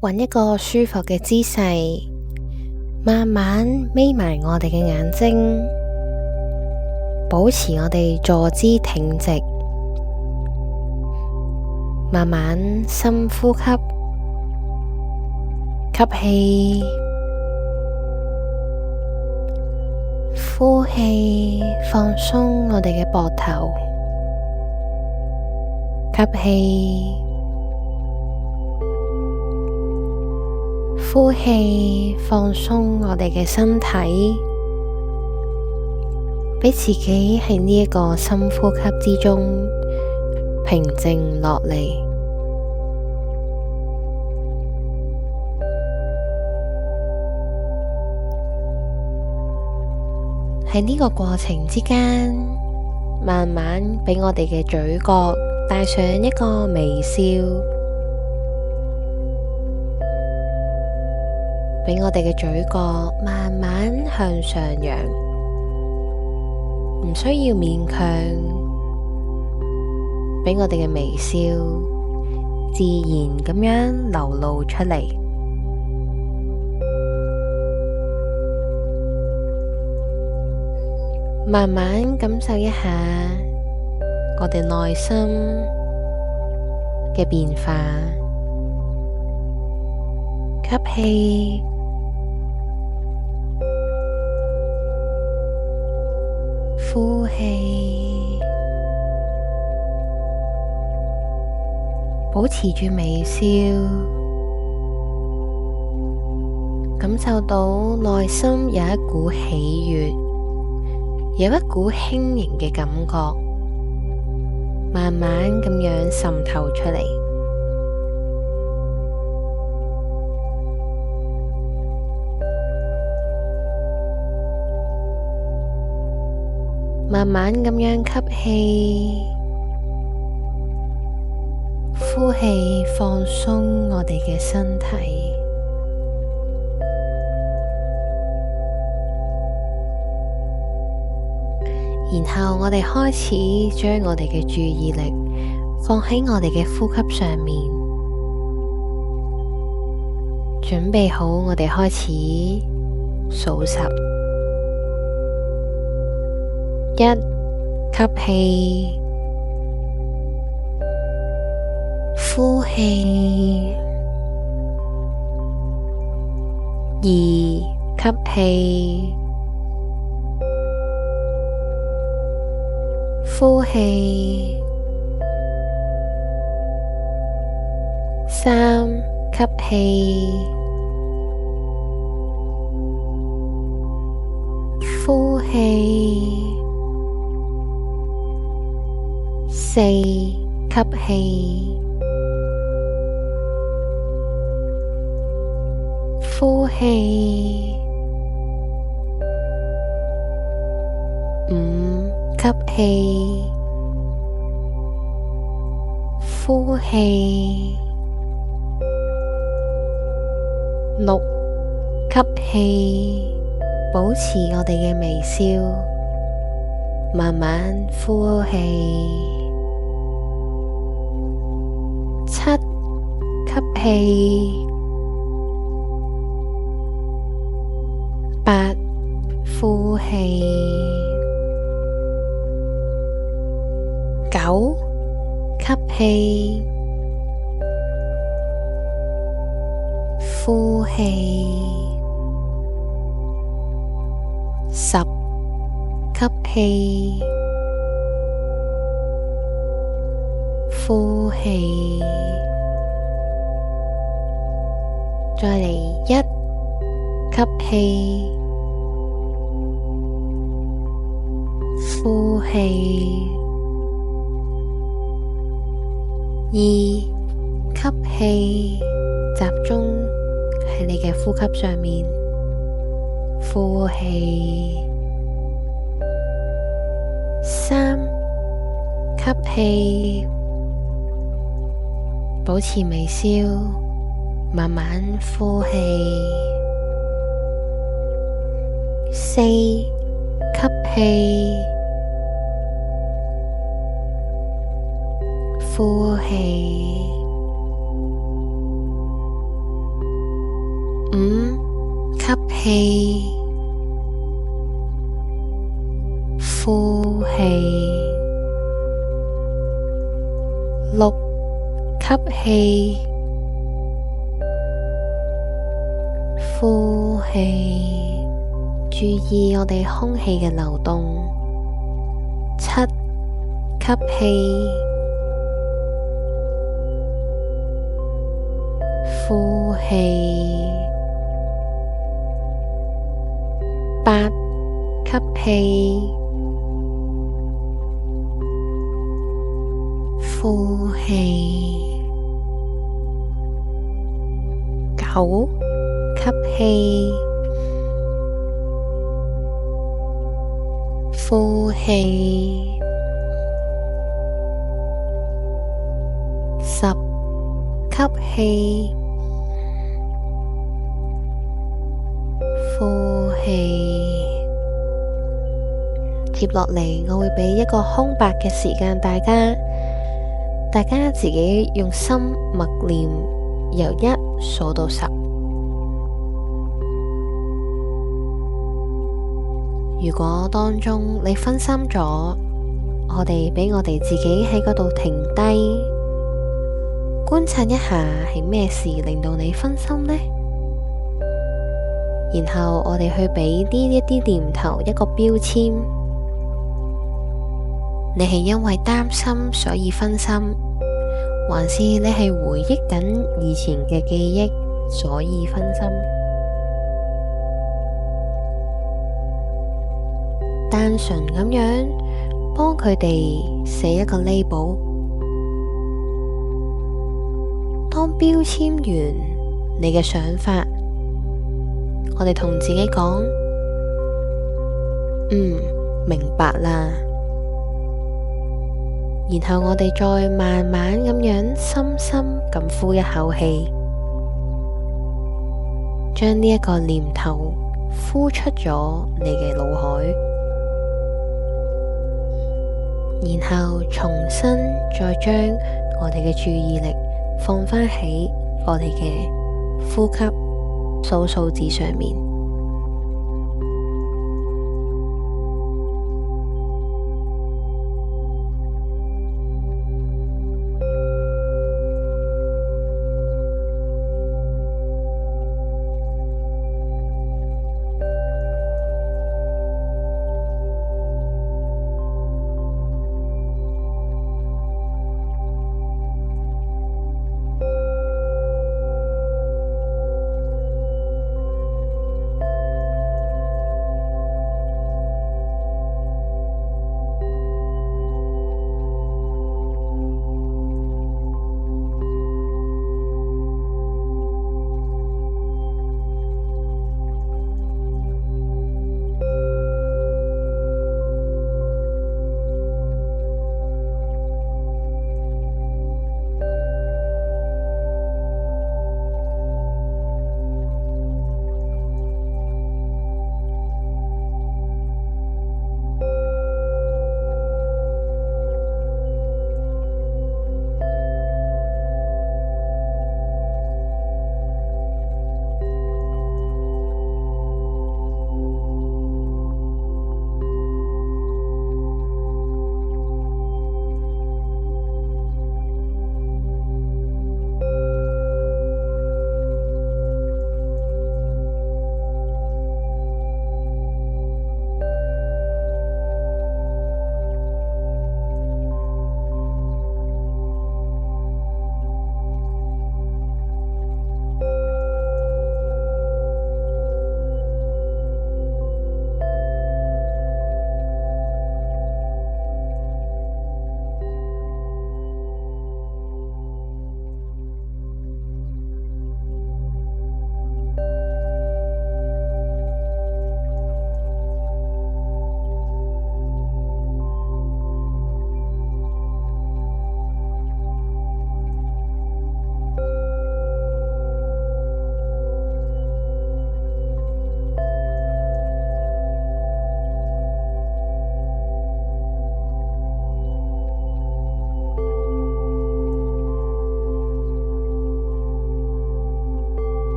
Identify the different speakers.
Speaker 1: 揾一個舒服嘅姿勢，慢慢眯埋我哋嘅眼睛，保持我哋坐姿挺直，慢慢深呼吸，吸氣，呼氣，放鬆我哋嘅膊頭，吸氣，呼氣，放鬆我哋嘅身體，俾自己喺呢一個深呼吸之中平靜落嚟。喺呢個過程之間，慢慢俾我哋嘅嘴角帶上一個微笑，俾我哋嘅嘴角慢慢向上揚，唔需要勉強，俾我哋嘅微笑自然咁樣流露出嚟。慢慢感受一下我哋內心嘅變化，吸氣，呼氣，保持住微笑，感受到內心有一股喜悅，有一股輕盈嘅感覺，慢慢咁樣滲透出嚟，慢慢咁樣吸氣，呼氣，放鬆我哋嘅身體。然後我哋開始將我哋嘅注意力放喺我哋嘅呼吸上面，準備好我哋開始數10，吸氣，呼氣，2吸氣，呼氣，3吸氣，呼氣，4吸氣，呼氣，5吸氣，呼氣，6吸氣，保持我哋嘅微笑，慢慢呼氣，7吸氣，8呼氣，9吸氣，呼氣，10吸氣，呼氣，再嚟1吸氣，呼氣，2吸氣，集中喺你嘅呼吸上面，呼氣，3吸氣，保持微笑，慢慢呼氣，4吸氣，呼氣吸氣，呼氣，6吸氣，呼氣，注意我哋空氣嘅流動。7吸氣，呼氣，8吸氣，呼氣，9吸氣，呼氣，10吸氣，呼氣。接落嚟，我會畀一個空白嘅時間大家自己用心默念，由1數到10。如果當中你分心咗，我哋畀我哋自己喺嗰度停低，觀察一下係咩事令到你分心呢？然後我哋去畀一啲念頭一個標籤，你係因為擔心所以分心，還是你係回憶緊以前嘅記憶所以分心？單純咁樣幫佢哋寫一個 label。當標籤完你嘅想法，我哋同自己講：明白啦。然後我哋再慢慢咁樣深深咁呼一口氣，將呢一個念頭呼出咗你嘅腦海，然後重新再將我哋嘅注意力放返喺我哋嘅呼吸數字上面。